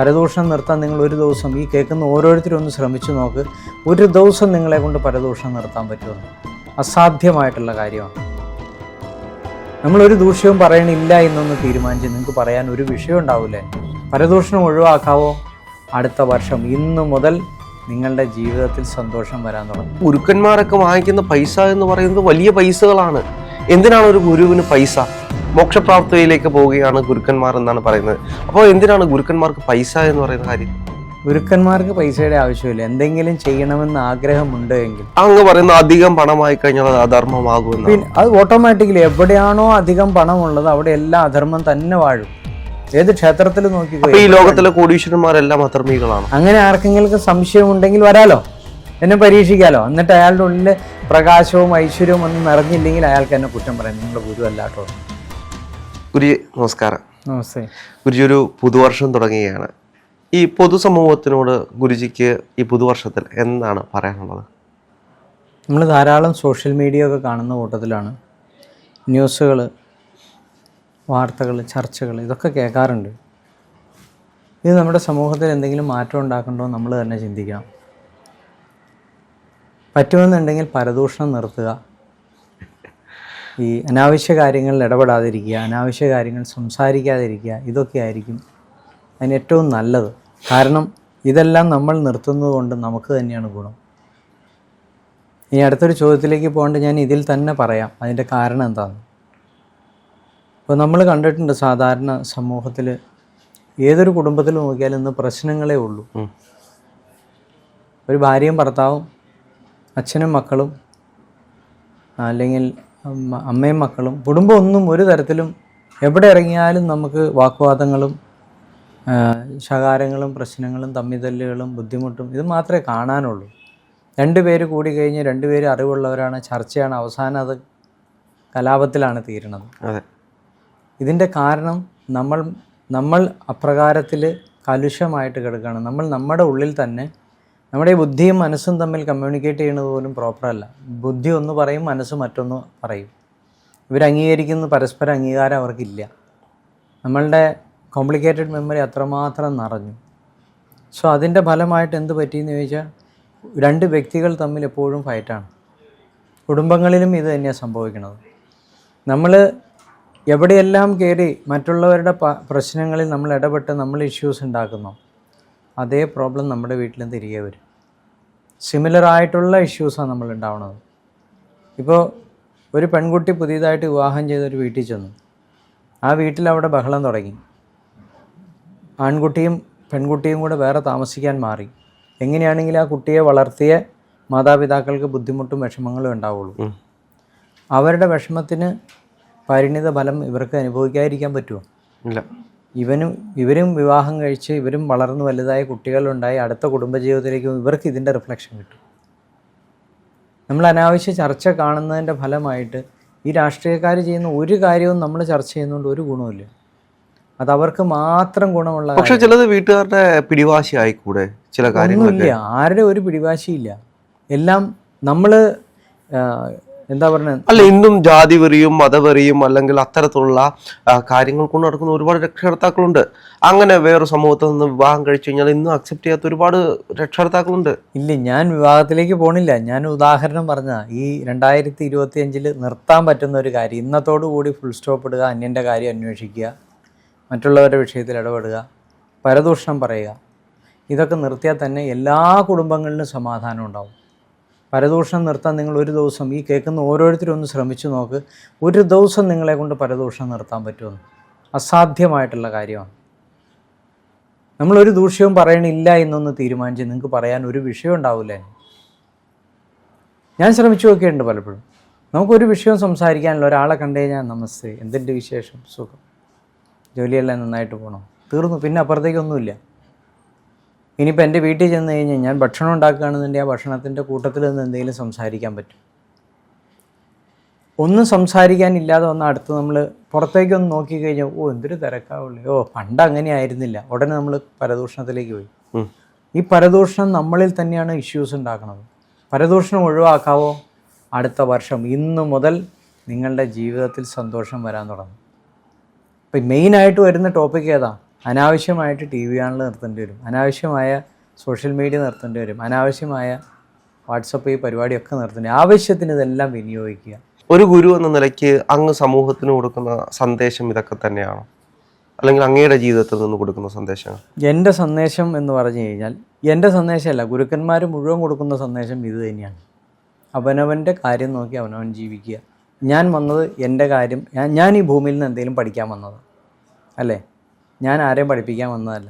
പരദൂഷണം നിർത്താൻ നിങ്ങൾ ഒരു ദിവസം ഈ കേൾക്കുന്ന ഓരോരുത്തരും ഒന്ന് ശ്രമിച്ചു നോക്ക്. ഒരു ദിവസം നിങ്ങളെ കൊണ്ട് പരദൂഷണം നിർത്താൻ പറ്റുമെന്ന് അസാധ്യമായിട്ടുള്ള കാര്യമാണ്. നമ്മളൊരു ദൂഷ്യവും പറയണില്ല എന്നൊന്ന് തീരുമാനിച്ച് നിങ്ങൾക്ക് പറയാൻ ഒരു വിഷയം ഉണ്ടാവില്ലേ. പരദൂഷണം ഒഴിവാക്കാവോ? അടുത്ത വർഷം ഇന്നു മുതൽ നിങ്ങളുടെ ജീവിതത്തിൽ സന്തോഷം വരാൻ തുടങ്ങും. ഗുരുക്കന്മാരൊക്കെ വാങ്ങിക്കുന്ന പൈസ എന്ന് പറയുന്നത് വലിയ പൈസകളാണ്. എന്തിനാണ് ഒരു ഗുരുവിന് പൈസ? മോക്ഷപ്രാപ്തിയിലേക്ക് പോവുകയാണ് ഗുരുക്കന്മാർ എന്നാണ് പറയുന്നത്. അപ്പോൾ എന്തിനാണ് ഗുരുക്കന്മാർക്ക് പൈസ എന്ന് പറയുന്ന കാര്യം? ഗുരുക്കന്മാർക്ക് പൈസയുടെ ആവശ്യമില്ല. എന്തെങ്കിലും ചെയ്യണമെന്ന് ആഗ്രഹമുണ്ട് എങ്കിൽ അങ്ങ് പറയുന്ന അധികം പണമായി കഴിഞ്ഞാൽ അത് അധർമ്മമാകുമെന്ന്. പിന്നെ അത് ഓട്ടോമാറ്റിക്കലി എവിടെയാണോ അധികം പണമുള്ളത് അവിടെ എല്ലാം അധർമ്മം തന്നെ വാഴും. ഏത് ക്ഷേത്രത്തിൽ നോക്കിക്കോ. ഈ ലോകത്തിലെ കോടീശ്വരന്മാരെല്ലാം അധർമ്മികളാണ്. അങ്ങനെ ആർക്കെങ്കിലും സംശയം ഉണ്ടെങ്കിൽ വരാലോ, എന്നെ പരീക്ഷിക്കാലോ. എന്നിട്ട് അയാളുടെ ഉള്ളിൽ പ്രകാശവും ഐശ്വര്യവും ഒന്നും നിറഞ്ഞില്ലെങ്കിൽ അയാൾക്ക് എന്നെ കുറ്റം പറയും, നിങ്ങളുടെ ഗുരു അല്ലാട്ടോ. ഗുരുജി നമസ്കാരം. നമസ്തേ. ഗുരുജി, ഒരു പുതുവർഷം തുടങ്ങുകയാണ്. ഈ പൊതുസമൂഹത്തിനോട് ഗുരുജിക്ക് ഈ പുതുവർഷത്തിൽ എന്താണ് പറയാനുള്ളത്? നമ്മൾ ധാരാളം സോഷ്യൽ മീഡിയ ഒക്കെ കാണുന്ന കൂട്ടത്തിലാണ്. ന്യൂസുകൾ, വാർത്തകൾ, ചർച്ചകൾ ഇതൊക്കെ കേൾക്കാറുണ്ട്. ഇത് നമ്മുടെ സമൂഹത്തിൽ എന്തെങ്കിലും മാറ്റം ഉണ്ടാക്കണ്ടോ നമ്മൾ തന്നെ ചിന്തിക്കണം. പറ്റുമെന്നുണ്ടെങ്കിൽ പരദൂഷണം നിർത്തുക, ഈ അനാവശ്യ കാര്യങ്ങളിൽ ഇടപെടാതിരിക്കുക, അനാവശ്യ കാര്യങ്ങൾ സംസാരിക്കാതിരിക്കുക. ഇതൊക്കെ ആയിരിക്കും അതിന് ഏറ്റവും നല്ലത്. കാരണം ഇതെല്ലാം നമ്മൾ നിർത്തുന്നത് കൊണ്ട് നമുക്ക് തന്നെയാണ് ഗുണം. ഇനി അടുത്തൊരു ചോദ്യത്തിലേക്ക് പോകേണ്ട, ഞാൻ ഇതിൽ തന്നെ പറയാം അതിൻ്റെ കാരണം എന്താണെന്ന്. ഇപ്പോൾ നമ്മൾ കണ്ടിട്ടുണ്ട് സാധാരണ സമൂഹത്തിൽ ഏതൊരു കുടുംബത്തിൽ നോക്കിയാലും ഇന്ന് പ്രശ്നങ്ങളേ ഉള്ളൂ. ഒരു ഭാര്യയും ഭർത്താവും, അച്ഛനും മക്കളും, അല്ലെങ്കിൽ അമ്മയും മക്കളും, കുടുംബം ഒന്നും ഒരു തരത്തിലും എവിടെ ഇറങ്ങിയാലും നമുക്ക് വാഗ്വാദങ്ങളും ശകാരങ്ങളും പ്രശ്നങ്ങളും തമ്മിതല്ലുകളും ബുദ്ധിമുട്ടും ഇത് മാത്രമേ കാണാനുള്ളൂ. രണ്ടുപേര് കൂടി കഴിഞ്ഞ് രണ്ടുപേര് അറിവുള്ളവരാണ്, ചർച്ചയാണ്, അവസാനം അത് കലാപത്തിലാണ് തീരുന്നത്. ഇതിൻ്റെ കാരണം നമ്മൾ അപ്രകാരത്തിൽ കലുഷമായിട്ട് കിടക്കുകയാണ്. നമ്മുടെ ഉള്ളിൽ തന്നെ നമ്മുടെ ഈ ബുദ്ധിയും മനസ്സും തമ്മിൽ കമ്മ്യൂണിക്കേറ്റ് ചെയ്യുന്നത് പോലും പ്രോപ്പറല്ല. ബുദ്ധി ഒന്ന് പറയും, മനസ്സ് മറ്റൊന്ന് പറയും. ഇവരംഗീകരിക്കുന്ന പരസ്പര അംഗീകാരം അവർക്കില്ല. നമ്മളുടെ കോംപ്ലിക്കേറ്റഡ് മെമ്മറി അത്രമാത്രം നിറഞ്ഞു. സോ അതിൻ്റെ ഫലമായിട്ട് എന്ത് പറ്റിയെന്ന് ചോദിച്ചാൽ രണ്ട് വ്യക്തികൾ തമ്മിൽ എപ്പോഴും ഫൈറ്റാണ്. കുടുംബങ്ങളിലും ഇത് തന്നെയാണ് സംഭവിക്കുന്നത്. നമ്മൾ എവിടെയെല്ലാം കയറി മറ്റുള്ളവരുടെ പ്രശ്നങ്ങളിൽ നമ്മൾ ഇടപെട്ട് നമ്മൾ ഇഷ്യൂസ് ഉണ്ടാക്കുന്നു, അതേ പ്രോബ്ലം നമ്മുടെ വീട്ടിലും തിരികെ വരും. സിമിലറായിട്ടുള്ള ഇഷ്യൂസാണ് നമ്മൾ ഉണ്ടാവുന്നത്. ഇപ്പോൾ ഒരു പെൺകുട്ടി പുതിയതായിട്ട് വിവാഹം ചെയ്തൊരു വീട്ടിൽ ചെന്നു. ആ വീട്ടിൽ അവിടെ ബഹളം തുടങ്ങി. ആൺകുട്ടിയും പെൺകുട്ടിയും കൂടെ വേറെ താമസിക്കാൻ മാറി. എങ്ങനെയാണെങ്കിൽ ആ കുട്ടിയെ വളർത്തിയ മാതാപിതാക്കൾക്ക് ബുദ്ധിമുട്ടും വിഷമങ്ങളും ഉണ്ടാവുള്ളൂ. അവരുടെ വിഷമത്തിന് പരിണിത ഫലം ഇവർക്ക് അനുഭവിക്കാതിരിക്കാൻ പറ്റുമോ? ഇല്ല. ഇവരും വിവാഹം കഴിച്ച് ഇവരും വളർന്നു വലുതായ കുട്ടികളുണ്ടായി അടുത്ത കുടുംബജീവിതത്തിലേക്കും ഇവർക്ക് ഇതിൻ്റെ റിഫ്ലക്ഷൻ കിട്ടും. നമ്മൾ അനാവശ്യ ചർച്ച കാണുന്നതിൻ്റെ ഫലമായിട്ട് ഈ രാഷ്ട്രീയക്കാർ ചെയ്യുന്ന ഒരു കാര്യവും നമ്മൾ ചർച്ച ചെയ്യുന്നതുകൊണ്ട് ഒരു ഗുണമില്ല. അത് അവർക്ക് മാത്രം ഗുണമുള്ള. പക്ഷെ ചിലത് വീട്ടുകാരുടെ പിടിവാശി ആയിക്കൂടെ? ചില കാര്യങ്ങളില്ല, ആരുടെ ഒരു പിടിവാശിയില്ല. എല്ലാം നമ്മൾ എന്താ പറയുന്നത്, അല്ല, ഇന്നും ജാതി വെറിയും മതവെറിയും അല്ലെങ്കിൽ അത്തരത്തിലുള്ള കാര്യങ്ങൾ കൊണ്ട് നടക്കുന്ന ഒരുപാട് രക്ഷകർത്താക്കളുണ്ട്. അങ്ങനെ വേറെ സമൂഹത്തിൽ നിന്ന് വിവാഹം കഴിച്ചു കഴിഞ്ഞാൽ ഇന്നും അക്സെപ്റ്റ് ചെയ്യാത്ത ഒരുപാട് രക്ഷകർത്താക്കളുണ്ട്. ഇല്ല, ഞാൻ വിവാഹത്തിലേക്ക് പോണില്ല. ഞാൻ ഉദാഹരണം പറഞ്ഞാൽ ഈ 2025 നിർത്താൻ പറ്റുന്ന ഒരു കാര്യം, ഇന്നത്തോടു കൂടി ഫുൾ സ്റ്റോപ്പ് ഇടുക, അന്യൻ്റെ കാര്യം അന്വേഷിക്കുക, മറ്റുള്ളവരുടെ വിഷയത്തിൽ ഇടപെടുക, പരദൂഷണം പറയുക. ഇതൊക്കെ നിർത്തിയാൽ തന്നെ എല്ലാ കുടുംബങ്ങളിലും സമാധാനം ഉണ്ടാവും. പരദൂഷണം നിർത്താൻ നിങ്ങൾ ഒരു ദിവസം ഈ കേൾക്കുന്ന ഓരോരുത്തരും ഒന്ന് ശ്രമിച്ചു നോക്ക്. ഒരു ദിവസം നിങ്ങളെ കൊണ്ട് പരദൂഷണം നിർത്താൻ പറ്റുമെന്ന് അസാധ്യമായിട്ടുള്ള കാര്യമാണ്. നമ്മളൊരു ദൂഷ്യവും പറയണില്ല എന്നൊന്ന് തീരുമാനിച്ച് നിങ്ങൾക്ക് പറയാൻ ഒരു വിഷയം ഉണ്ടാവില്ല. ഞാൻ ശ്രമിച്ചു നോക്കിയിട്ടുണ്ട് പലപ്പോഴും. നമുക്കൊരു വിഷയവും സംസാരിക്കാനുള്ള ഒരാളെ കണ്ടു കഴിഞ്ഞാൽ നമസ്തേ, എന്തിൻ്റെ വിശേഷം, സുഖം, ജോലിയെല്ലാം നന്നായിട്ട് പോകണം, തീർന്നു. പിന്നെ അപ്പുറത്തേക്കൊന്നുമില്ല. ഇനിയിപ്പോൾ എൻ്റെ വീട്ടിൽ ചെന്ന് കഴിഞ്ഞാൽ ഞാൻ ഭക്ഷണം ഉണ്ടാക്കുകയാണെന്നുണ്ടെങ്കിൽ ആ ഭക്ഷണത്തിൻ്റെ കൂട്ടത്തിൽ നിന്ന് എന്തെങ്കിലും സംസാരിക്കാൻ പറ്റും. ഒന്നും സംസാരിക്കാനില്ലാതെ വന്ന് അടുത്ത് നമ്മൾ പുറത്തേക്കൊന്ന് നോക്കിക്കഴിഞ്ഞാൽ എന്തൊരു തിരക്കാവുള്ളൂ, പണ്ട് അങ്ങനെ ആയിരുന്നില്ല, ഉടനെ നമ്മൾ പരദൂഷണത്തിലേക്ക് പോയി. ഈ പരദൂഷണം നമ്മളിൽ തന്നെയാണ് ഇഷ്യൂസ് ഉണ്ടാക്കുന്നത്. പരദൂഷണം ഒഴിവാക്കാവോ? അടുത്ത വർഷം ഇന്നു മുതൽ നിങ്ങളുടെ ജീവിതത്തിൽ സന്തോഷം വരാൻ തുടങ്ങും. ഇപ്പം മെയിനായിട്ട് വരുന്ന ടോപ്പിക് ഏതാ? അനാവശ്യമായിട്ട് ടി വി ചാനൽ നിർത്തേണ്ടി വരും, അനാവശ്യമായ സോഷ്യൽ മീഡിയ നിർത്തേണ്ടി വരും, അനാവശ്യമായ വാട്സപ്പ് ഈ പരിപാടിയൊക്കെ നിർത്തേണ്ടി, ആവശ്യത്തിന് ഇതെല്ലാം വിനിയോഗിക്കുക. ഒരു ഗുരു എന്ന നിലയ്ക്ക് അങ്ങ് സമൂഹത്തിന് കൊടുക്കുന്ന സന്ദേശം ഇതൊക്കെ തന്നെയാണോ, അല്ലെങ്കിൽ അങ്ങയുടെ ജീവിതത്തിൽ നിന്ന് കൊടുക്കുന്ന സന്ദേശങ്ങൾ? എൻ്റെ സന്ദേശം എന്ന് പറഞ്ഞു കഴിഞ്ഞാൽ എൻ്റെ സന്ദേശമല്ല, ഗുരുക്കന്മാർ മുഴുവൻ കൊടുക്കുന്ന സന്ദേശം ഇത് തന്നെയാണ്. അവനവൻ്റെ കാര്യം നോക്കി അവനവൻ ജീവിക്കുക. ഞാൻ വന്നത് എൻ്റെ കാര്യം, ഞാൻ ഈ ഭൂമിയിൽ നിന്ന് എന്തെങ്കിലും പഠിക്കാൻ വന്നത് അല്ലേ, ഞാൻ ആരെയും പഠിപ്പിക്കാൻ വന്നതല്ല.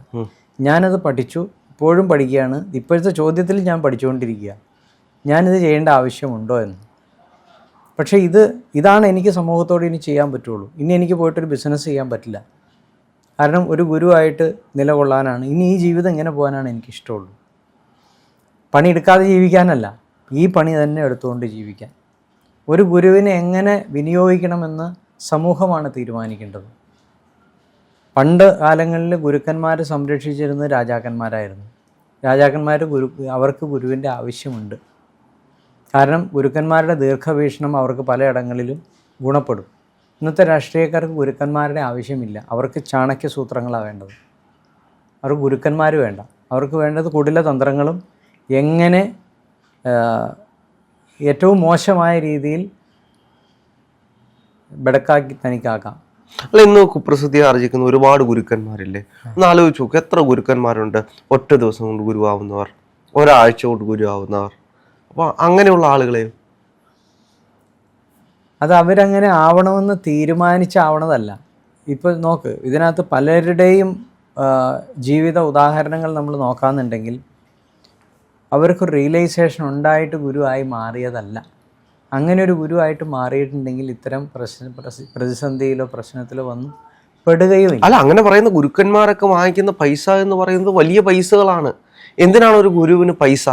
ഞാനത് പഠിച്ചു, ഇപ്പോഴും പഠിക്കുകയാണ്. ഇപ്പോഴത്തെ ചോദ്യത്തിൽ ഞാൻ പഠിച്ചുകൊണ്ടിരിക്കുക, ഞാനിത് ചെയ്യേണ്ട ആവശ്യമുണ്ടോ എന്ന്. പക്ഷേ ഇതാണ് എനിക്ക് സമൂഹത്തോട് ഇനി ചെയ്യാൻ പറ്റുള്ളൂ. ഇനി എനിക്ക് പോയിട്ടൊരു ബിസിനസ് ചെയ്യാൻ പറ്റില്ല. കാരണം ഒരു ഗുരുവായിട്ട് നിലകൊള്ളാനാണ് ഇനി ഈ ജീവിതം ഇങ്ങനെ പോകാനാണ് എനിക്കിഷ്ടമുള്ളൂ. പണിയെടുക്കാതെ ജീവിക്കാനല്ല, ഈ പണി തന്നെ എടുത്തുകൊണ്ട് ജീവിക്കാൻ. ഒരു ഗുരുവിനെ എങ്ങനെ വിനിയോഗിക്കണമെന്ന് സമൂഹമാണ് തീരുമാനിക്കേണ്ടത്. പണ്ട് കാലങ്ങളിൽ ഗുരുക്കന്മാർ സംരക്ഷിച്ചിരുന്നത് രാജാക്കന്മാരായിരുന്നു. രാജാക്കന്മാർ അവർക്ക് ഗുരുവിൻ്റെ ആവശ്യമുണ്ട്. കാരണം ഗുരുക്കന്മാരുടെ ദീർഘവീക്ഷണം അവർക്ക് പലയിടങ്ങളിലും ഗുണപ്പെടും. ഇന്നത്തെ രാഷ്ട്രീയക്കാർക്ക് ഗുരുക്കന്മാരുടെ ആവശ്യമില്ല. അവർക്ക് ചാണക്യ സൂത്രങ്ങളാണ് വേണ്ടത്. അവർക്ക് ഗുരുക്കന്മാർ വേണ്ട. അവർക്ക് വേണ്ടത് കുടില തന്ത്രങ്ങളും എങ്ങനെ ഏറ്റവും മോശമായ രീതിയിൽ ബെടക്കാക്കി തനിക്കാക്കാം. അല്ല, ഇന്ന് കുപ്രസിദ്ധി ആർജിക്കുന്ന ഒരുപാട് ഗുരുക്കന്മാരില്ലേ? ഒന്ന് ആലോചിച്ച് നോക്ക്, എത്ര ഗുരുക്കന്മാരുണ്ട്. ഒറ്റ ദിവസം കൊണ്ട് ഗുരുവാകുന്നവർ, ഒരാഴ്ച കൊണ്ട് ഗുരുവാകുന്നവർ. അപ്പോൾ അങ്ങനെയുള്ള ആളുകളെയും അത് അവരങ്ങനെ ആവണമെന്ന് തീരുമാനിച്ചാവണതല്ല. ഇപ്പോൾ നോക്ക്, ഇതിനകത്ത് പലരുടെയും ജീവിത ഉദാഹരണങ്ങൾ നമ്മൾ നോക്കാമെന്നുണ്ടെങ്കിൽ അവർക്കൊരു റിയലൈസേഷൻ ഉണ്ടായിട്ട് ഗുരുവായി മാറിയതല്ല. അങ്ങനെ ഒരു ഗുരുവായിട്ട് മാറിയിട്ടുണ്ടെങ്കിൽ ഇത്തരം പ്രതിസന്ധിയിലോ പ്രശ്നത്തിലോ വന്ന് പെടുകയുമില്ല. അല്ല, അങ്ങനെ പറയുന്ന ഗുരുക്കന്മാരൊക്കെ വാങ്ങിക്കുന്ന പൈസ എന്ന് പറയുന്നത് വലിയ പൈസകളാണ്. എന്തിനാണ് ഒരു ഗുരുവിന് പൈസ?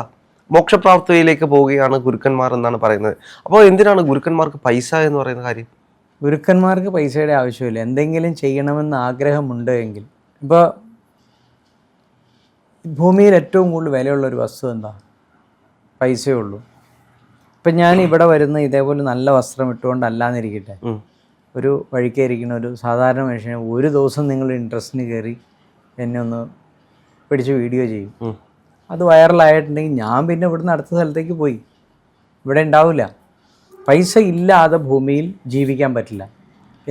മോക്ഷപ്രാപ്തിയിലേക്ക് പോവുകയാണ് ഗുരുക്കന്മാർ എന്നാണ് പറയുന്നത്. അപ്പോൾ എന്തിനാണ് ഗുരുക്കന്മാർക്ക് പൈസ എന്ന് പറയുന്ന കാര്യം? ഗുരുക്കന്മാർക്ക് പൈസയുടെ ആവശ്യമില്ല. എന്തെങ്കിലും ചെയ്യണമെന്ന് ആഗ്രഹമുണ്ട് എങ്കിൽ, ഇപ്പോൾ ഭൂമിയിൽ ഏറ്റവും കൂടുതൽ വിലയുള്ളൊരു വസ്തു എന്താ? പൈസയേ ഉള്ളൂ. ഇപ്പം ഞാൻ ഇവിടെ വരുന്ന ഇതേപോലെ നല്ല വസ്ത്രം ഇട്ടുകൊണ്ടല്ലാന്നിരിക്കട്ടെ, ഒരു വഴിക്കായിരിക്കുന്ന ഒരു സാധാരണ മനുഷ്യനെ ഒരു ദിവസം നിങ്ങൾ ഇൻട്രസ്റ്റിന് കയറി എന്നെ ഒന്ന് പിടിച്ച് വീഡിയോ ചെയ്യും. അത് വൈറലായിട്ടുണ്ടെങ്കിൽ ഞാൻ പിന്നെ ഇവിടുന്ന് അടുത്ത സ്ഥലത്തേക്ക് പോയി, ഇവിടെ ഉണ്ടാവില്ല. പൈസ ഇല്ലാതെ ഭൂമിയിൽ ജീവിക്കാൻ പറ്റില്ല.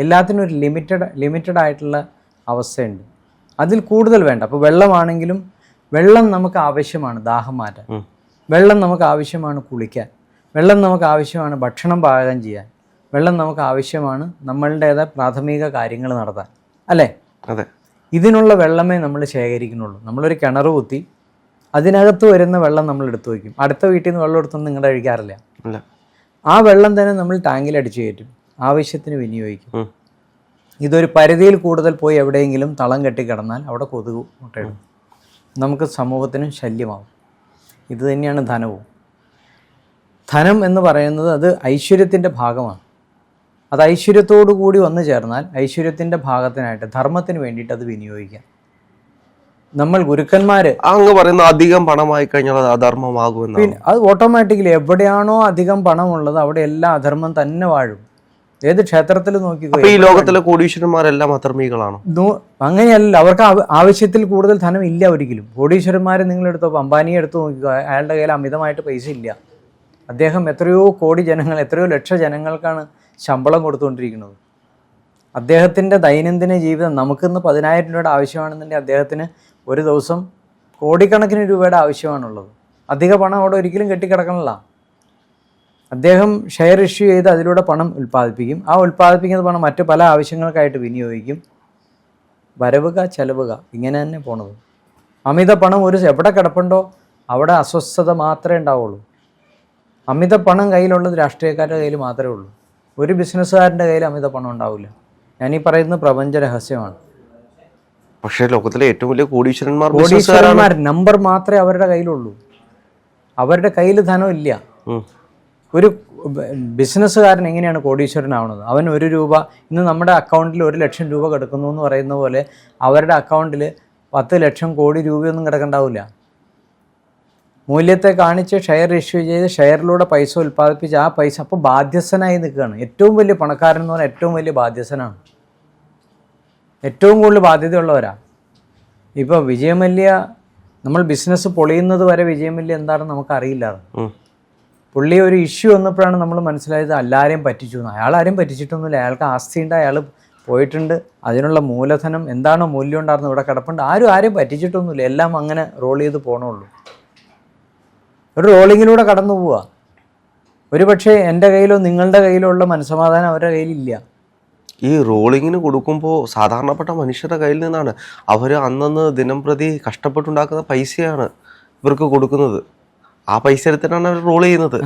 എല്ലാത്തിനും ഒരു ലിമിറ്റഡ് ആയിട്ടുള്ള അവസ്ഥയുണ്ട്. അതിൽ കൂടുതൽ വേണ്ട. അപ്പോൾ വെള്ളമാണെങ്കിലും വെള്ളം നമുക്ക് ആവശ്യമാണ് ദാഹം മാറ്റാൻ, വെള്ളം നമുക്ക് ആവശ്യമാണ് കുളിക്കാൻ, വെള്ളം നമുക്ക് ആവശ്യമാണ് ഭക്ഷണം പാകം ചെയ്യാൻ, വെള്ളം നമുക്ക് ആവശ്യമാണ് നമ്മളുടേതായ പ്രാഥമിക കാര്യങ്ങൾ നടത്താൻ, അല്ലേ? അതെ. ഇതിനുള്ള വെള്ളമേ നമ്മൾ ശേഖരിക്കുന്നുള്ളൂ. നമ്മളൊരു കിണർ കുത്തി അതിനകത്ത് വരുന്ന വെള്ളം നമ്മൾ എടുത്തു വയ്ക്കും. അടുത്ത വീട്ടിൽ നിന്ന് വെള്ളം എടുത്തൊന്നും നിങ്ങളുടെ കഴിക്കാറില്ല. ആ വെള്ളം തന്നെ നമ്മൾ ടാങ്കിൽ അടിച്ചു കയറ്റും, ആവശ്യത്തിന് വിനിയോഗിക്കും. ഇതൊരു പരിധിയിൽ കൂടുതൽ പോയി എവിടെയെങ്കിലും തളം കെട്ടിക്കിടന്നാൽ അവിടെ കൊതുക് മുട്ടയിടും, നമുക്ക് സമൂഹത്തിനും ശല്യമാവും. ഇത് തന്നെയാണ് ധനവും. ധനം എന്ന് പറയുന്നത് അത് ഐശ്വര്യത്തിൻ്റെ ഭാഗമാണ്. അത് ഐശ്വര്യത്തോടു കൂടി വന്നു ചേർന്നാൽ ഐശ്വര്യത്തിൻ്റെ ഭാഗത്തിനായിട്ട് ധർമ്മത്തിന് വേണ്ടിയിട്ട് അത് വിനിയോഗിക്കാം. നമ്മൾ ഗുരുക്കന്മാർ അങ്ങ് പറയുന്ന അധികം പണമായി കഴിഞ്ഞാൽ അത് അധർമ്മമാകുമെന്ന്. പിന്നെ അത് ഓട്ടോമാറ്റിക്കലി എവിടെയാണോ അധികം പണമുള്ളത് അവിടെ എല്ലാം അധർമ്മം തന്നെ വാഴും. ഏത് ക്ഷേത്രത്തിൽ നോക്കിക്കോ, ഈ ലോകത്തിലെ കോടീശ്വരന്മാരെല്ലാം അധർമ്മികളാണോ? അങ്ങനെയല്ല. അവർക്ക് ആവശ്യത്തിൽ കൂടുതൽ ധനം ഇല്ല ഒരിക്കലും. കോടീശ്വരന്മാരെ നിങ്ങളെടുത്തോ, അംബാനിയെ എടുത്തു നോക്കിക്കോ, അയാളുടെ കയ്യിൽ അമിതമായിട്ട് പൈസ ഇല്ല. അദ്ദേഹം എത്രയോ കോടി ജനങ്ങൾ, എത്രയോ ലക്ഷ ജനങ്ങൾക്കാണ് ശമ്പളം കൊടുത്തുകൊണ്ടിരിക്കുന്നത്. അദ്ദേഹത്തിൻ്റെ ദൈനംദിന ജീവിതം നമുക്കിന്ന് 10,000 രൂപയുടെ ആവശ്യമാണെന്നുണ്ടെങ്കിൽ അദ്ദേഹത്തിന് ഒരു ദിവസം കോടിക്കണക്കിന് രൂപയുടെ ആവശ്യമാണുള്ളത്. അധിക പണം അവിടെ ഒരിക്കലും കെട്ടിക്കിടക്കണില്ല. അദ്ദേഹം ഷെയർ ഇഷ്യൂ ചെയ്ത് അതിലൂടെ പണം ഉൽപ്പാദിപ്പിക്കും. ആ ഉൽപ്പാദിപ്പിക്കുന്ന പണം മറ്റ് പല ആവശ്യങ്ങൾക്കായിട്ട് വിനിയോഗിക്കും. വരവുക ചെലവുക ഇങ്ങനെ തന്നെ പോണത്. അമിത പണം എവിടെ കിടപ്പുണ്ടോ അവിടെ അസ്വസ്ഥത മാത്രമേ ഉണ്ടാവുള്ളൂ. അമിത പണം കയ്യിലുള്ളത് രാഷ്ട്രീയക്കാരുടെ കയ്യിൽ മാത്രമേ ഉള്ളൂ. ഒരു ബിസിനസ്സുകാരൻ്റെ കയ്യിൽ അമിത പണം ഉണ്ടാവില്ല. ഞാനീ പറയുന്നത് പ്രപഞ്ച രഹസ്യമാണ്. പക്ഷേ ലോകത്തിലെ ഏറ്റവും വലിയ കോടീശ്വരന്മാർ നമ്പർ മാത്രമേ അവരുടെ കയ്യിലുള്ളൂ. അവരുടെ കയ്യിൽ ധനം ഇല്ല. ഒരു ബിസിനസ്സുകാരൻ എങ്ങനെയാണ് കോടീശ്വരനാവുന്നത്? അവൻ 1 രൂപ ഇന്ന് നമ്മുടെ അക്കൗണ്ടിൽ 1 ലക്ഷം രൂപ കിടക്കുന്നു എന്ന് പറയുന്ന പോലെ അവരുടെ അക്കൗണ്ടിൽ 10 ലക്ഷം കോടി രൂപയൊന്നും കിടക്കണ്ടാവില്ല. മൂല്യത്തെ കാണിച്ച് ഷെയർ ഇഷ്യൂ ചെയ്ത് ഷെയറിലൂടെ പൈസ ഉൽപ്പാദിപ്പിച്ച് ആ പൈസ അപ്പോൾ ബാധ്യസ്ഥനായി നിൽക്കുകയാണ്. ഏറ്റവും വലിയ പണക്കാരൻ എന്ന് പറഞ്ഞാൽ ഏറ്റവും വലിയ ബാധ്യസ്ഥനാണ്. ഏറ്റവും കൂടുതൽ ബാധ്യതയുള്ളവരാ. ഇപ്പോൾ വിജയമല്യ നമ്മൾ ബിസിനസ് പൊളിയുന്നത് വരെ വിജയമല്യ എന്താണെന്ന് നമുക്കറിയില്ലായിരുന്നു. പുള്ളി ഒരു ഇഷ്യൂ വന്നപ്പോഴാണ് നമ്മൾ മനസ്സിലായത് എല്ലാവരെയും പറ്റിച്ചു എന്ന്. അയാൾ ആരും പറ്റിച്ചിട്ടൊന്നുമില്ല. അയാൾക്ക് ആസ്തിയുണ്ട്, അയാൾ പോയിട്ടുണ്ട്, അതിനുള്ള മൂലധനം എന്താണോ മൂല്യം ഉണ്ടായിരുന്നു ഇവിടെ കിടപ്പുണ്ട്. ആരെയും പറ്റിച്ചിട്ടൊന്നുമില്ല. എല്ലാം അങ്ങനെ റോൾ ചെയ്ത് പോകണുള്ളൂ. ഒരു റോളിങ്ങിലൂടെ കടന്നു പോവുക. ഒരു പക്ഷേ എൻ്റെ കയ്യിലോ നിങ്ങളുടെ കയ്യിലോ ഉള്ള മനസ്സമാധാനം അവരുടെ കയ്യിലില്ല. ഈ റോളിങ്ങിന് കൊടുക്കുമ്പോൾ സാധാരണപ്പെട്ട മനുഷ്യരുടെ കയ്യിൽ നിന്നാണ്. അവർ അന്നന്ന് ദിനം പ്രതി കഷ്ടപ്പെട്ടുണ്ടാക്കുന്ന പൈസയാണ് ഇവർക്ക് കൊടുക്കുന്നത്. ആ പൈസ എടുത്തിട്ടാണ് അവർ റോൾ ചെയ്യുന്നത്.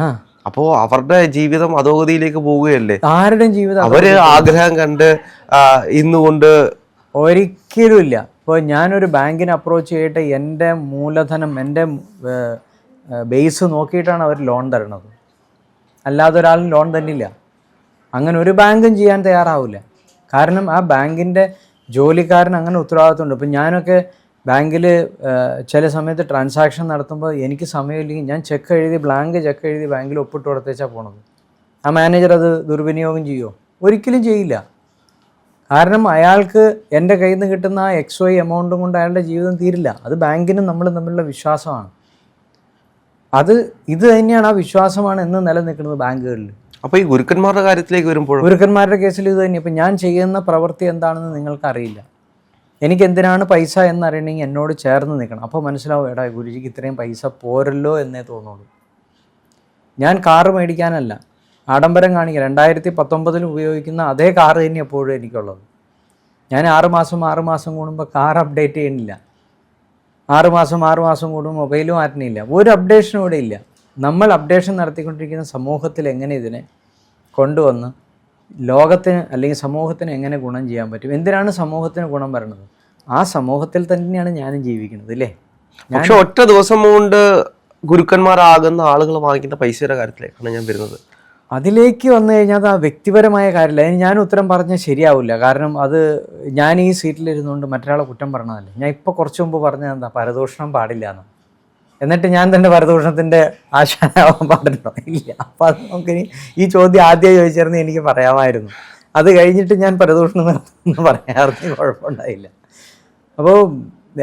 അപ്പോൾ അവരുടെ ജീവിതം അധോഗതിയിലേക്ക് പോവുകയല്ലേ. ആരുടെയും ജീവിതം അവര് ആഗ്രഹം കണ്ട് ഇന്നുകൊണ്ട് ഒരിക്കലും ഇല്ല. ഇപ്പോൾ ഞാനൊരു ബാങ്കിനെ അപ്രോച്ച് ചെയ്തിട്ട് എൻ്റെ മൂലധനം, എൻ്റെ ബേസ് നോക്കിയിട്ടാണ് അവർ ലോൺ തരുന്നത്. അല്ലാതെ ഒരാളും ലോൺ തന്നില്ല. അങ്ങനെ ഒരു ബാങ്കും ചെയ്യാൻ തയ്യാറാവില്ല. കാരണം ആ ബാങ്കിൻ്റെ ജോലിക്കാരൻ അങ്ങനെ ഉത്തരവാദിത്തമുണ്ട്. ഇപ്പം ഞാനൊക്കെ ബാങ്കിൽ ചില സമയത്ത് ട്രാൻസാക്ഷൻ നടത്തുമ്പോൾ എനിക്ക് സമയമില്ലെങ്കിൽ ഞാൻ ബ്ലാങ്ക് ചെക്ക് എഴുതി ബാങ്കിൽ ഒപ്പിട്ട് കൊടുത്തേച്ചാണ് പോണത്. ആ മാനേജർ അത് ദുർവിനിയോഗം ചെയ്യുമോ? ഒരിക്കലും ചെയ്യില്ല. കാരണം അയാൾക്ക് എൻ്റെ കയ്യിൽ നിന്ന് കിട്ടുന്ന ആ XY എമൗണ്ടും കൊണ്ട് അയാളുടെ ജീവിതം തീരില്ല. അത് ബാങ്കിനും നമ്മളും തമ്മിലുള്ള വിശ്വാസമാണ്. ഇത് തന്നെയാണ്, ആ വിശ്വാസമാണ് എന്ന് നിലനിൽക്കുന്നത് ബാങ്കുകളിൽ. അപ്പോൾ ഈ ഗുരുക്കന്മാരുടെ കാര്യത്തിലേക്ക് വരുമ്പോൾ, ഗുരുക്കന്മാരുടെ കേസിൽ ഇത് തന്നെ. ഇപ്പം ഞാൻ ചെയ്യുന്ന പ്രവൃത്തി എന്താണെന്ന് നിങ്ങൾക്കറിയില്ല. എനിക്കെന്തിനാണ് പൈസ എന്നറിയണമെങ്കിൽ എന്നോട് ചേർന്ന് നിൽക്കണം. അപ്പോൾ മനസ്സിലാവും, എടാ ഗുരുജിക്ക് ഇത്രയും പൈസ പോരല്ലോ എന്നേ തോന്നുള്ളൂ. ഞാൻ കാറ് മേടിക്കാനല്ല, ആഡംബരം കാണിക്കുക. 2019 ഉപയോഗിക്കുന്ന അതേ കാറ് തന്നെ എപ്പോഴും എനിക്കുള്ളത്. ഞാൻ 6 മാസം കൂടുമ്പോൾ കാർ അപ്ഡേറ്റ് ചെയ്യണില്ല. 6 മാസം കൂടുമ്പോൾ മൊബൈൽ മാറ്റണില്ല. ഒരു അപ്ഡേഷനും ഇവിടെ ഇല്ല. നമ്മൾ അപ്ഡേഷൻ നടത്തിക്കൊണ്ടിരിക്കുന്ന സമൂഹത്തിൽ എങ്ങനെ ഇതിനെ കൊണ്ടുവന്ന് ലോകത്തിന് അല്ലെങ്കിൽ സമൂഹത്തിന് എങ്ങനെ ഗുണം ചെയ്യാൻ പറ്റും? എന്തിനാണ് സമൂഹത്തിന് ഗുണം വരണത്? ആ സമൂഹത്തിൽ തന്നെയാണ് ഞാനും ജീവിക്കുന്നത്, അല്ലേ? പക്ഷെ ഒറ്റ ദിവസം കൊണ്ട് ഗുരുക്കന്മാരാകുന്ന ആളുകൾ വാങ്ങിക്കുന്ന പൈസയുടെ കാര്യത്തിലേക്കാണ് ഞാൻ വരുന്നത്. അതിലേക്ക് വന്നു കഴിഞ്ഞാൽ അത് ആ വ്യക്തിപരമായ കാര്യമില്ല. അതിന് ഞാൻ ഉത്തരം പറഞ്ഞാൽ ശരിയാവില്ല. കാരണം അത് ഞാൻ ഈ സീറ്റിലിരുന്നുകൊണ്ട് മറ്റൊരാളെ കുറ്റം പറഞ്ഞതല്ലേ. ഞാൻ ഇപ്പോൾ കുറച്ച് മുമ്പ് പറഞ്ഞത് എന്താ, പരദൂഷണം പാടില്ല എന്ന്. എന്നിട്ട് ഞാൻ തന്നെ പരദൂഷണത്തിൻ്റെ ആശാനാവാൻ പാടുണ്ടോ? ഇല്ല. അപ്പം അത് നമുക്കിനി ഈ ചോദ്യം ആദ്യം ചോദിച്ചിരുന്നു എനിക്ക് പറയാമായിരുന്നു. അത് കഴിഞ്ഞിട്ട് ഞാൻ പരദൂഷണം നടത്തുമെന്ന് പറയാറുണ്ട്, കുഴപ്പമുണ്ടായില്ല. അപ്പോൾ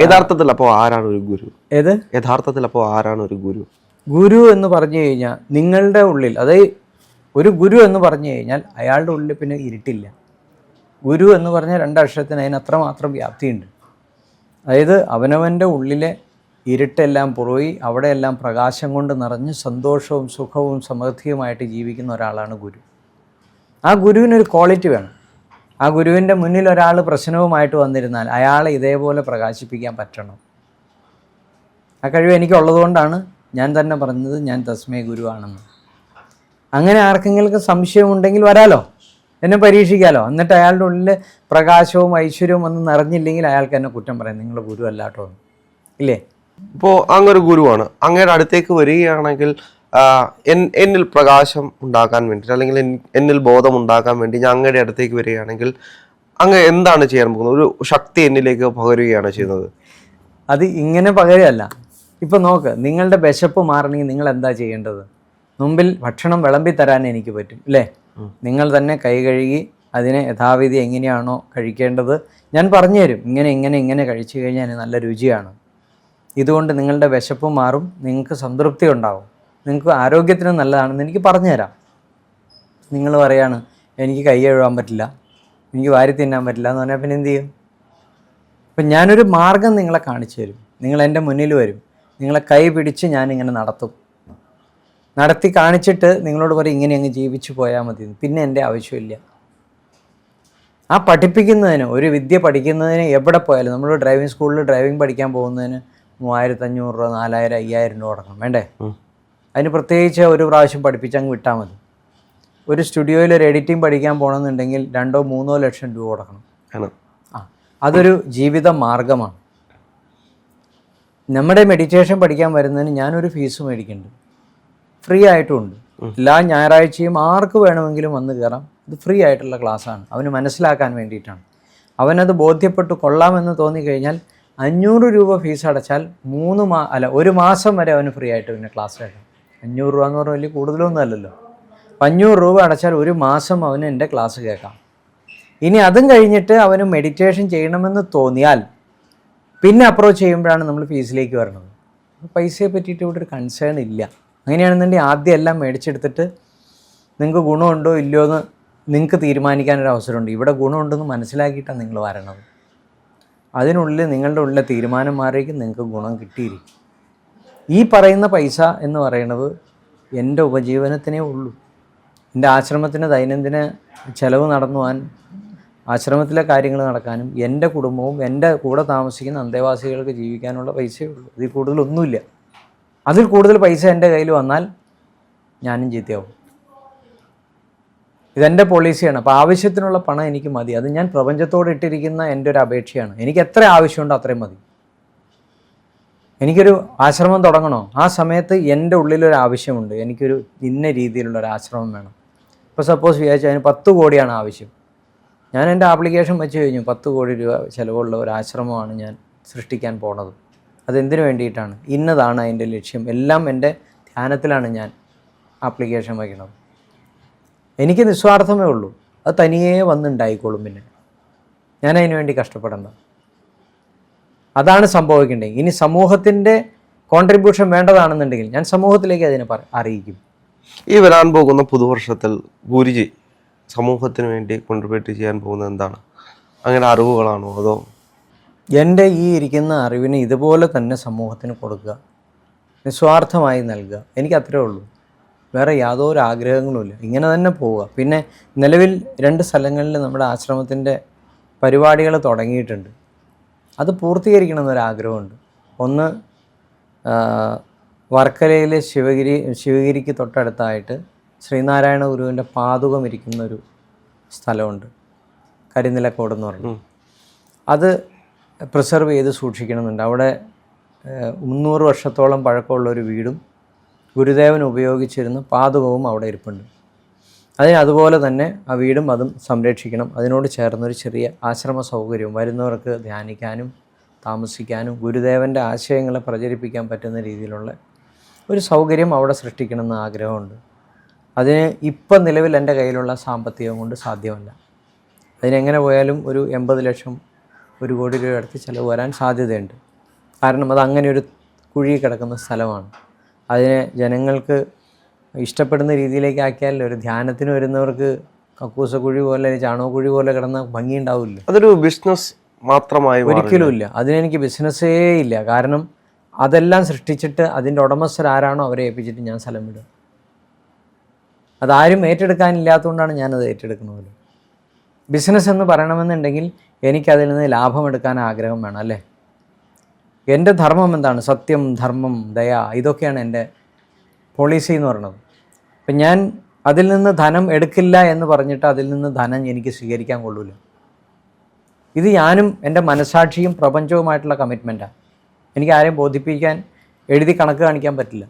യഥാർത്ഥത്തിൽ അപ്പോൾ ആരാണ് ഒരു ഗുരു? ഏത് യഥാർത്ഥത്തിൽ അപ്പോൾ ആരാണ് ഒരു ഗുരു? ഗുരു എന്ന് പറഞ്ഞു കഴിഞ്ഞാൽ നിങ്ങളുടെ ഉള്ളിൽ, അതായത് ഒരു ഗുരു എന്ന് പറഞ്ഞു കഴിഞ്ഞാൽ അയാളുടെ ഉള്ളിൽ പിന്നെ ഇരുട്ടില്ല. ഗുരു എന്ന് പറഞ്ഞാൽ 2 അക്ഷരത്തിന് അതിന് അത്രമാത്രം വ്യാപ്തിയുണ്ട്. അതായത് അവനവൻ്റെ ഉള്ളിലെ ഇരുട്ടെല്ലാം പോയി അവിടെയെല്ലാം പ്രകാശം കൊണ്ട് നിറഞ്ഞ് സന്തോഷവും സുഖവും സമൃദ്ധിയുമായിട്ട് ജീവിക്കുന്ന ഒരാളാണ് ഗുരു. ആ ഗുരുവിനൊരു ക്വാളിറ്റി വേണം. ആ ഗുരുവിൻ്റെ മുന്നിൽ ഒരാൾ പ്രശ്നവുമായിട്ട് വന്നിരുന്നാൽ അയാളെ ഇതേപോലെ പ്രകാശിപ്പിക്കാൻ പറ്റണം. ആ കഴിവ് എനിക്കുള്ളത് കൊണ്ടാണ് ഞാൻ തന്നെ പറഞ്ഞത് ഞാൻ തസ്മേ ഗുരുവാണെന്ന്. അങ്ങനെ ആർക്കെങ്കിലും സംശയമുണ്ടെങ്കിൽ വരാലോ, എന്നെ പരീക്ഷിക്കാമല്ലോ. എന്നിട്ട് അയാളുടെ ഉള്ളിൽ പ്രകാശവും ഐശ്വര്യവും ഒന്നും നിറഞ്ഞില്ലെങ്കിൽ അയാൾക്ക് എന്നെ കുറ്റം പറയാം, നിങ്ങൾ ഗുരു അല്ലാട്ടോ, ഇല്ലേ? ഇപ്പോൾ അങ്ങൊരു ഗുരുവാണ്, അങ്ങയുടെ അടുത്തേക്ക് വരികയാണെങ്കിൽ എന്നിൽ പ്രകാശം ഉണ്ടാക്കാൻ വേണ്ടി അല്ലെങ്കിൽ എന്നിൽ ബോധം ഉണ്ടാക്കാൻ വേണ്ടി ഞാൻ അങ്ങയുടെ അടുത്തേക്ക് വരികയാണെങ്കിൽ അങ്ങ് എന്താണ് ചെയ്യാൻ പോകുന്നത്? ഒരു ശക്തി എന്നിലേക്ക് പകരുകയാണ് ചെയ്യുന്നത്. അത് ഇങ്ങനെ പകരല്ല. ഇപ്പം നോക്ക്, നിങ്ങളുടെ വിശപ്പ് മാറണമെങ്കിൽ നിങ്ങൾ എന്താ ചെയ്യേണ്ടത്? മുമ്പിൽ ഭക്ഷണം വിളമ്പി തരാൻ എനിക്ക് പറ്റും, അല്ലേ? നിങ്ങൾ തന്നെ കൈ കഴുകി അതിനെ യഥാവിധി എങ്ങനെയാണോ കഴിക്കേണ്ടത് ഞാൻ പറഞ്ഞു തരും. ഇങ്ങനെ കഴിച്ചു കഴിഞ്ഞാൽ നല്ല രുചിയാണ്. ഇതുകൊണ്ട് നിങ്ങളുടെ വിശപ്പ് മാറും, നിങ്ങൾക്ക് സംതൃപ്തി ഉണ്ടാവും, നിങ്ങൾക്ക് ആരോഗ്യത്തിന് നല്ലതാണെന്ന് എനിക്ക് പറഞ്ഞു തരാം. നിങ്ങൾ പറയാണ് എനിക്ക് കൈ കഴുകാൻ പറ്റില്ല, എനിക്ക് വാരി തിന്നാൻ പറ്റില്ല എന്ന് പറഞ്ഞാൽ പിന്നെ എന്ത് ചെയ്യും? അപ്പം ഞാനൊരു മാർഗം നിങ്ങളെ കാണിച്ചു തരും. നിങ്ങൾ എൻ്റെ മുന്നിൽ വരും, നിങ്ങളെ കൈ പിടിച്ച് ഞാനിങ്ങനെ നടത്തി കാണിച്ചിട്ട് നിങ്ങളോട് പറയും ഇങ്ങനെ അങ്ങ് ജീവിച്ചു പോയാൽ മതി, പിന്നെ എൻ്റെ ആവശ്യമില്ല. ആ പഠിപ്പിക്കുന്നതിന്, ഒരു വിദ്യ പഠിക്കുന്നതിന് എവിടെ പോയാലും, നമ്മൾ ഡ്രൈവിംഗ് സ്കൂളിൽ ഡ്രൈവിംഗ് പഠിക്കാൻ പോകുന്നതിന് 3500 രൂപ 4000 5000 രൂപ അടക്കണം, വേണ്ടേ? അതിന് പ്രത്യേകിച്ച് ഒരു പ്രാവശ്യം പഠിപ്പിച്ച് അങ്ങ് വിട്ടാൽ മതി. ഒരു സ്റ്റുഡിയോയിൽ ഒരു എഡിറ്റിംഗ് പഠിക്കാൻ പോകണമെന്നുണ്ടെങ്കിൽ 2-3 ലക്ഷം രൂപ കൊടുക്കണം. അതൊരു ജീവിത മാർഗമാണ്. നമ്മുടെ മെഡിറ്റേഷൻ പഠിക്കാൻ വരുന്നതിന് ഞാനൊരു ഫീസ് മേടിക്കുന്നുണ്ട്, ഫ്രീ ആയിട്ടുമുണ്ട്. എല്ലാ ഞായറാഴ്ചയും ആർക്ക് വേണമെങ്കിലും വന്ന് കയറാം. ഇത് ഫ്രീ ആയിട്ടുള്ള ക്ലാസ്സാണ്, അവന് മനസ്സിലാക്കാൻ വേണ്ടിയിട്ടാണ്. അവനത് ബോധ്യപ്പെട്ട് കൊള്ളാമെന്ന് തോന്നിക്കഴിഞ്ഞാൽ 500 രൂപ ഫീസ് അടച്ചാൽ 1 മാസം വരെ അവന് ഫ്രീ ആയിട്ട് പിന്നെ ക്ലാസ് കേൾക്കാം. 500 രൂപ എന്ന് പറഞ്ഞാൽ വലിയ കൂടുതലൊന്നും അല്ലല്ലോ. 500 രൂപ അടച്ചാൽ 1 മാസം അവന് എൻ്റെ ക്ലാസ് കേൾക്കാം. ഇനി അതും കഴിഞ്ഞിട്ട് അവന് മെഡിറ്റേഷൻ ചെയ്യണമെന്ന് തോന്നിയാൽ പിന്നെ അപ്രോച്ച് ചെയ്യുമ്പോഴാണ് നമ്മൾ ഫീസിലേക്ക് വരുന്നത്. പൈസയെ പറ്റിയിട്ട് ഇവിടെ ഒരു കൺസേൺ ഇല്ല. അങ്ങനെയാണെന്നുണ്ടെങ്കിൽ ആദ്യം എല്ലാം മേടിച്ചെടുത്തിട്ട് നിങ്ങൾക്ക് ഗുണമുണ്ടോ ഇല്ലയോ എന്ന് നിങ്ങൾക്ക് തീരുമാനിക്കാനൊരു അവസരമുണ്ട്. ഇവിടെ ഗുണമുണ്ടെന്ന് മനസ്സിലാക്കിയിട്ടാണ് നിങ്ങൾ വരണത്. അതിനുള്ളിൽ നിങ്ങളുടെ ഉള്ളിലെ തീരുമാനം മാറിയേക്കും, നിങ്ങൾക്ക് ഗുണം കിട്ടിയിരിക്കും. ഈ പറയുന്ന പൈസ എന്ന് പറയുന്നത് എൻ്റെ ഉപജീവനത്തിനേ ഉള്ളൂ. എൻ്റെ ആശ്രമത്തിന് ദൈനംദിന ചെലവ് നടന്നു പോകാൻ, ആശ്രമത്തിലെ കാര്യങ്ങൾ നടക്കാനും എൻ്റെ കുടുംബവും എൻ്റെ കൂടെ താമസിക്കുന്ന അന്തേവാസികൾക്ക് ജീവിക്കാനുള്ള പൈസയേ ഉള്ളൂ. ഇതിൽ കൂടുതലൊന്നുമില്ല. അതിൽ കൂടുതൽ പൈസ എൻ്റെ കയ്യിൽ വന്നാൽ ഞാനും ചീത്തയാവും. ഇതെൻ്റെ പോളിസിയാണ്. അപ്പോൾ ആവശ്യത്തിനുള്ള പണം എനിക്ക് മതി. അത് ഞാൻ പ്രപഞ്ചത്തോട് ഇട്ടിരിക്കുന്ന എൻ്റെ ഒരു അപേക്ഷയാണ്. എനിക്ക് എത്ര ആവശ്യമുണ്ടോ അത്രയും മതി. എനിക്കൊരു ആശ്രമം തുടങ്ങണോ, ആ സമയത്ത് എൻ്റെ ഉള്ളിലൊരു ആവശ്യമുണ്ട്, എനിക്കൊരു ഇന്ന രീതിയിലുള്ളൊരു ആശ്രമം വേണം. ഇപ്പോൾ സപ്പോസ് വിചാരിച്ചാൽ അതിന് 10 കോടിയാണ് ആവശ്യം. ഞാൻ എൻ്റെ ആപ്ലിക്കേഷൻ വെച്ച് കഴിഞ്ഞു, 10 കോടി രൂപ ചിലവുള്ള ഒരു ആശ്രമമാണ് ഞാൻ സൃഷ്ടിക്കാൻ പോണത്. അതെന്തിനു വേണ്ടിയിട്ടാണ്, ഇന്നതാണ് അതിൻ്റെ ലക്ഷ്യം, എല്ലാം എൻ്റെ ധ്യാനത്തിലാണ് ഞാൻ ആപ്ലിക്കേഷൻ വയ്ക്കുന്നത്. എനിക്ക് നിസ്വാർത്ഥമേ ഉള്ളൂ. അത് തനിയേ വന്നുണ്ടായിക്കോളും. പിന്നെ ഞാൻ അതിനു വേണ്ടി കഷ്ടപ്പെടേണ്ട. അതാണ് സംഭവിക്കേണ്ടത്. ഇനി സമൂഹത്തിൻ്റെ കോൺട്രിബ്യൂഷൻ വേണ്ടതാണെന്നുണ്ടെങ്കിൽ ഞാൻ സമൂഹത്തിലേക്ക് അതിനെ അറിയിക്കും. ഈ വരാൻ പോകുന്ന പുതുവർഷത്തിൽ ഗുരുജി സമൂഹത്തിന് വേണ്ടി കോൺട്രിബ്യൂട്ട് ചെയ്യാൻ പോകുന്നത് എന്താണ്? അങ്ങനെ അറിവുകളാണോ, അതോ? എൻ്റെ ഈ ഇരിക്കുന്ന അറിവിനെ ഇതുപോലെ തന്നെ സമൂഹത്തിന് കൊടുക്കുക, നിസ്വാർത്ഥമായി നൽകുക. എനിക്ക് അത്രേ ഉള്ളൂ. വേറെ യാതൊരു ആഗ്രഹങ്ങളുമില്ല. ഇങ്ങനെ തന്നെ പോവുക. പിന്നെ നിലവിൽ 2 സ്ഥലങ്ങളിൽ നമ്മുടെ ആശ്രമത്തിൻ്റെ പരിപാടികൾ തുടങ്ങിയിട്ടുണ്ട്. അത് പൂർത്തീകരിക്കണമെന്നൊരാഗ്രഹമുണ്ട്. ഒന്ന് വർക്കലയിലെ ശിവഗിരിക്ക് തൊട്ടടുത്തായിട്ട് ശ്രീനാരായണ ഗുരുവിൻ്റെ പാതുകം ഇരിക്കുന്നൊരു സ്ഥലമുണ്ട്, കരിനിലക്കോട് എന്ന് പറഞ്ഞു. അത് പ്രിസർവ് ചെയ്ത് സൂക്ഷിക്കണമെന്നുണ്ട്. അവിടെ 300 വർഷത്തോളം പഴക്കമുള്ളൊരു വീടും ഗുരുദേവൻ ഉപയോഗിച്ചിരുന്ന പാതുകവും അവിടെ ഇരിപ്പുണ്ട്. അതുപോലെ തന്നെ ആ വീടും അതും സംരക്ഷിക്കണം. അതിനോട് ചേർന്നൊരു ചെറിയ ആശ്രമ സൗകര്യവും വരുന്നവർക്ക് ധ്യാനിക്കാനും താമസിക്കാനും ഗുരുദേവൻ്റെ ആശയങ്ങളെ പ്രചരിപ്പിക്കാൻ പറ്റുന്ന രീതിയിലുള്ള ഒരു സൗകര്യം അവിടെ സൃഷ്ടിക്കണമെന്ന് ആഗ്രഹമുണ്ട്. അതിന് ഇപ്പം നിലവിൽ എൻ്റെ കയ്യിലുള്ള സാമ്പത്തികം കൊണ്ട് സാധ്യമല്ല. അതിനെങ്ങനെ പോയാലും ഒരു 80 ലക്ഷം 1 കോടി രൂപ അടുത്ത് ചിലവ് വരാൻ സാധ്യതയുണ്ട്. കാരണം അത് അങ്ങനെ ഒരു കുഴി കിടക്കുന്ന സ്ഥലമാണ്. അതിനെ ജനങ്ങൾക്ക് ഇഷ്ടപ്പെടുന്ന രീതിയിലേക്ക് ആക്കിയാൽ ഒരു ധ്യാനത്തിന് വരുന്നവർക്ക് കക്കൂസക്കുഴി പോലെ ചാണകക്കുഴി പോലെ കിടന്ന ഭംഗി ഉണ്ടാവില്ല. അതൊരു ബിസിനസ് മാത്രമായി ഒരിക്കലും ഇല്ല. അതിനെനിക്ക് ബിസിനസ്സേ ഇല്ല. കാരണം അതെല്ലാം സൃഷ്ടിച്ചിട്ട് അതിൻ്റെ ഉടമസ്ഥരാരാണോ അവരെ ഏൽപ്പിച്ചിട്ട് ഞാൻ സ്ഥലം വിടും. അതാരും ഏറ്റെടുക്കാനില്ലാത്തതുകൊണ്ടാണ് ഞാനത് ഏറ്റെടുക്കുന്നത്. ബിസിനസ് എന്ന് പറയണമെന്നുണ്ടെങ്കിൽ എനിക്കതിൽ നിന്ന് ലാഭമെടുക്കാൻ ആഗ്രഹം വേണം, അല്ലേ? എൻ്റെ ധർമ്മം എന്താണ്? സത്യം, ധർമ്മം, ദയ, ഇതൊക്കെയാണ് എൻ്റെ പോളിസി എന്ന് പറയുന്നത്. അപ്പം ഞാൻ അതിൽ നിന്ന് ധനം എടുക്കില്ല എന്ന് പറഞ്ഞിട്ട് അതിൽ നിന്ന് ധനം എനിക്ക് സ്വീകരിക്കാൻ കൊള്ളില്ല. ഇത് ഞാനും എൻ്റെ മനസാക്ഷിയും പ്രപഞ്ചവുമായിട്ടുള്ള കമ്മിറ്റ്മെൻറ്റാണ്. എനിക്ക് ആരെയും ബോധിപ്പിക്കാൻ എഴുതി കണക്ക് കാണിക്കാൻ പറ്റില്ല.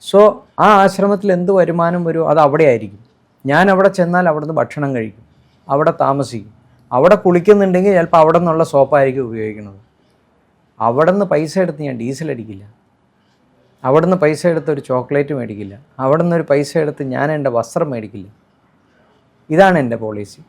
സോ ആ ആശ്രമത്തിൽ എന്ത് വരുമാനം വരുമോ അത് അവിടെ ആയിരിക്കും. ഞാൻ അവിടെ ചെന്നാൽ അവിടെ നിന്ന് ഭക്ഷണം കഴിക്കും, അവിടെ താമസിക്കും. അവിടെ കുളിക്കുന്നുണ്ടെങ്കിൽ ചിലപ്പോൾ അവിടെ നിന്നുള്ള സോപ്പായിരിക്കും ഉപയോഗിക്കുന്നത്. അവിടെ നിന്ന് പൈസ എടുത്ത് ഞാൻ ഡീസൽ അടിക്കില്ല. അവിടെ നിന്ന് പൈസ എടുത്ത് ഒരു ചോക്ലേറ്റ് മേടിക്കില്ല. അവിടെ നിന്നൊരു പൈസ എടുത്ത് ഞാൻ എൻ്റെ വസ്ത്രം മേടിക്കില്ല. ഇതാണ് എൻ്റെ പോളിസി.